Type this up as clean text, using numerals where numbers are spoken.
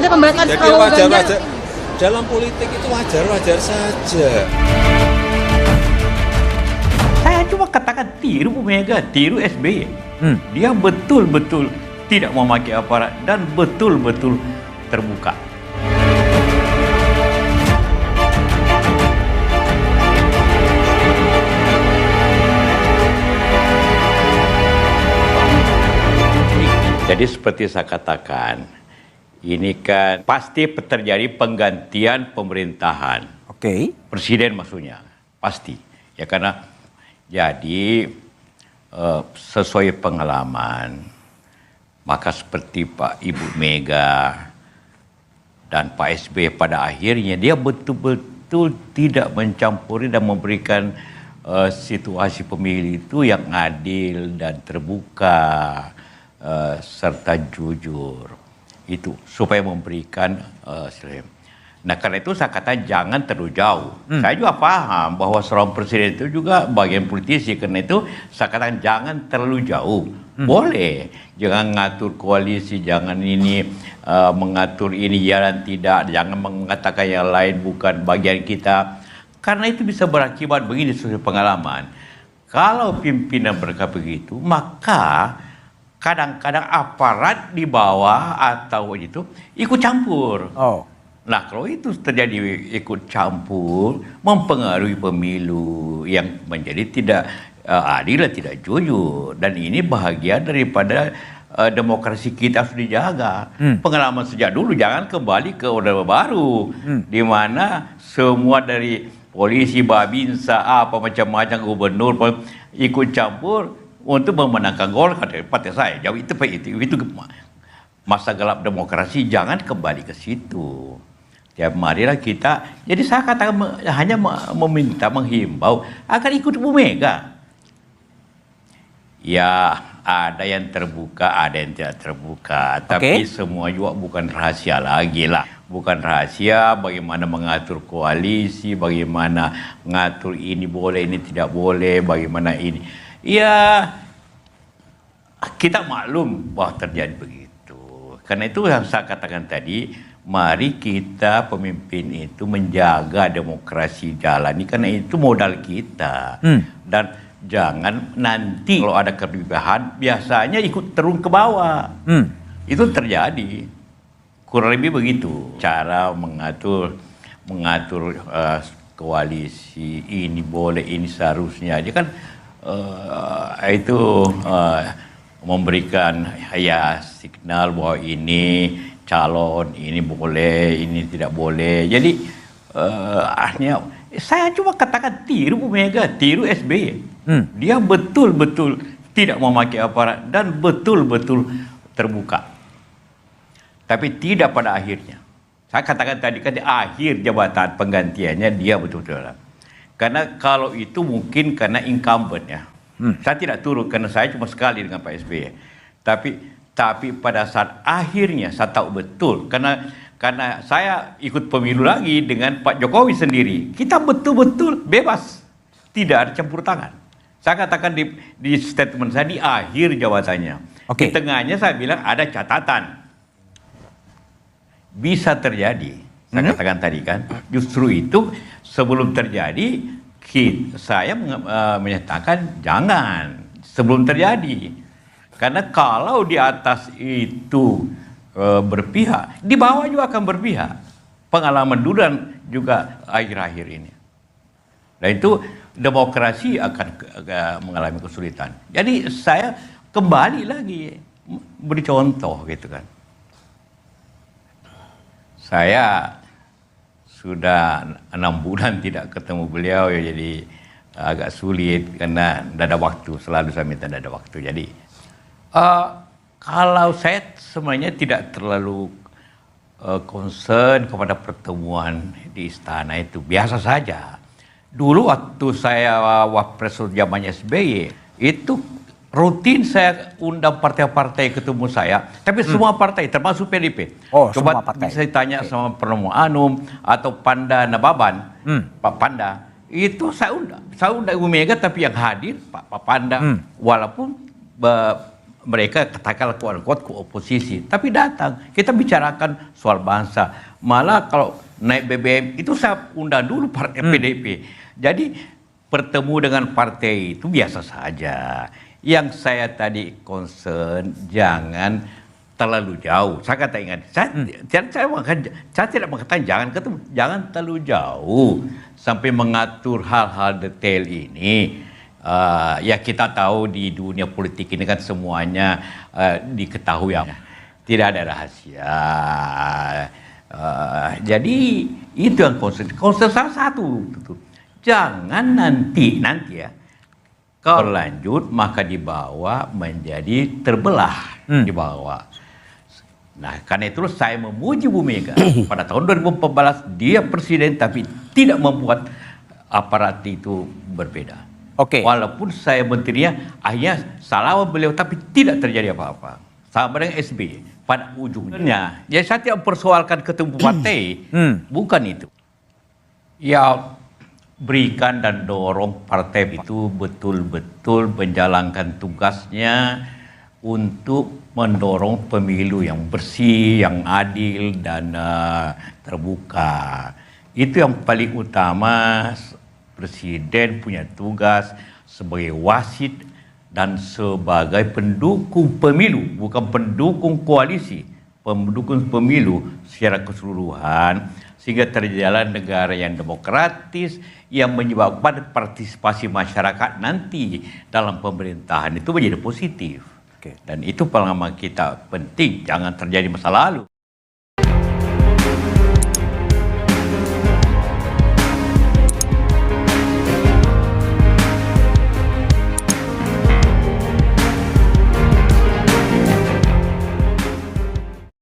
ada pembelakan Jadi kalau Ganjar. wajar-wajar. Dalam politik itu wajar-wajar saja. Saya cuma katakan tiru Bu Mega, tiru SBY. Dia betul-betul tidak memakai aparat dan betul-betul terbuka. Jadi seperti saya katakan, ini kan pasti terjadi penggantian pemerintahan. Oke. Presiden maksudnya, pasti. Ya karena jadi sesuai pengalaman, maka seperti Pak Ibu Mega dan Pak SBY pada akhirnya dia betul-betul tidak mencampuri dan memberikan situasi pemilu itu yang adil dan terbuka serta jujur. Itu supaya memberikan nah karena itu saya kata jangan terlalu jauh. Saya juga paham bahwa seorang presiden itu juga bagian politisi, karena itu saya katakan jangan terlalu jauh. Boleh, jangan ngatur koalisi, jangan ini mengatur ini ya dan tidak, jangan mengatakan yang lain bukan bagian kita. Karena itu bisa berakibat begini sesuai pengalaman. Kalau pimpinan berkata begitu, maka kadang-kadang aparat di bawah atau itu ikut campur. Nah kalau itu terjadi ikut campur, mempengaruhi pemilu yang menjadi tidak adil dan tidak jujur. Dan ini bahagian daripada demokrasi kita harus dijaga. Pengalaman sejak dulu, jangan kembali ke Orde Baru, di mana semua dari polisi, babinsa, apa macam-macam gubernur ikut campur untuk memenangkan Golkar dari partai saya. Jauh itu masa gelap demokrasi, jangan kembali ke situ. Ya marilah kita, jadi saya katakan hanya meminta, menghimbau agar ikut Bu Mega. Ya ada yang terbuka, ada yang tidak terbuka, tapi semua juga bukan rahasia lagi lah. Bukan rahasia bagaimana mengatur koalisi, bagaimana mengatur ini boleh, ini tidak boleh, bagaimana ini. Ya kita maklum bahwa terjadi begitu. Karena itu yang saya katakan tadi, mari kita pemimpin itu menjaga demokrasi jalani, karena itu modal kita. Dan jangan nanti kalau ada kelebihan biasanya ikut turun ke bawah. Itu terjadi. Kurang lebih begitu cara mengatur koalisi, ini boleh, ini seharusnya. Dia kan memberikan ya signal bahwa ini calon, ini boleh, ini tidak boleh. Jadi akhirnya saya cuma katakan tiru Bu Mega, tiru SBY. Dia betul-betul tidak memakai aparat dan betul-betul terbuka. Tapi tidak pada akhirnya. Saya katakan tadi kan di akhir jabatan penggantiannya dia betul-betul. Karena kalau itu mungkin karena incumbent ya. Saya tidak turut karena saya cuma sekali dengan Pak SBY. Tapi pada saat akhirnya saya tahu betul karena saya ikut pemilu lagi dengan Pak Jokowi sendiri. Kita betul-betul bebas, tidak ada campur tangan. Saya katakan di statement saya di akhir jabatannya. Di tengahnya saya bilang ada catatan. Bisa terjadi. Saya katakan tadi kan. Justru itu sebelum terjadi saya menyatakan jangan sebelum terjadi. Karena kalau di atas itu berpihak, di bawah juga akan berpihak. Pengalaman dulu dan juga akhir-akhir ini. Dan itu demokrasi akan mengalami kesulitan. Jadi saya kembali lagi beri contoh gitu kan. Saya sudah 6 bulan tidak ketemu beliau ya, jadi agak sulit karena tidak ada waktu. Selalu saya minta tidak ada waktu. Jadi kalau saya sebenarnya tidak terlalu concern kepada pertemuan di istana itu, biasa saja. Dulu waktu saya wapres zamannya SBY itu rutin saya undang partai-partai ketemu saya, tapi semua partai termasuk PDIP. Coba saya tanya sama Pramono Anung atau Panda Nababan, Pak Panda, itu saya undang Ibu Mega, tapi yang hadir Pak Panda, walaupun mereka katakanlah kuat-kuat ke oposisi, tapi datang kita bicarakan soal bangsa. Malah kalau naik BBM itu saya undang dulu partai PDIP. Jadi bertemu dengan partai itu biasa saja. Yang saya tadi concern jangan terlalu jauh. Saya kata ingat, saya tidak mengatakan jangan ketemu, jangan terlalu jauh sampai mengatur hal-hal detail ini. Ya kita tahu di dunia politik ini kan semuanya diketahui, tidak ada rahasia. Jadi itu yang concern salah satu. Jangan nanti ya kalau lanjut maka dibawa menjadi terbelah dibawa. Nah, karena itu saya memuji Bu Mega. Pada tahun 2014 dia presiden tapi tidak membuat aparat itu berbeda. Oke. Walaupun saya menterinya, akhirnya salah beliau tapi tidak terjadi apa-apa. Sama dengan SBY pada ujungnya. Ya saya tidak mempersoalkan ketemu partai, bukan itu. Ya berikan dan dorong partai itu betul-betul menjalankan tugasnya untuk mendorong pemilu yang bersih, yang adil dan terbuka. Itu yang paling utama. Presiden punya tugas sebagai wasit dan sebagai pendukung pemilu, bukan pendukung koalisi, pendukung pemilu secara keseluruhan, sehingga terjalan negara yang demokratis yang menyebabkan partisipasi masyarakat nanti dalam pemerintahan itu menjadi positif. Dan itu pengalaman kita penting, jangan terjadi masa lalu.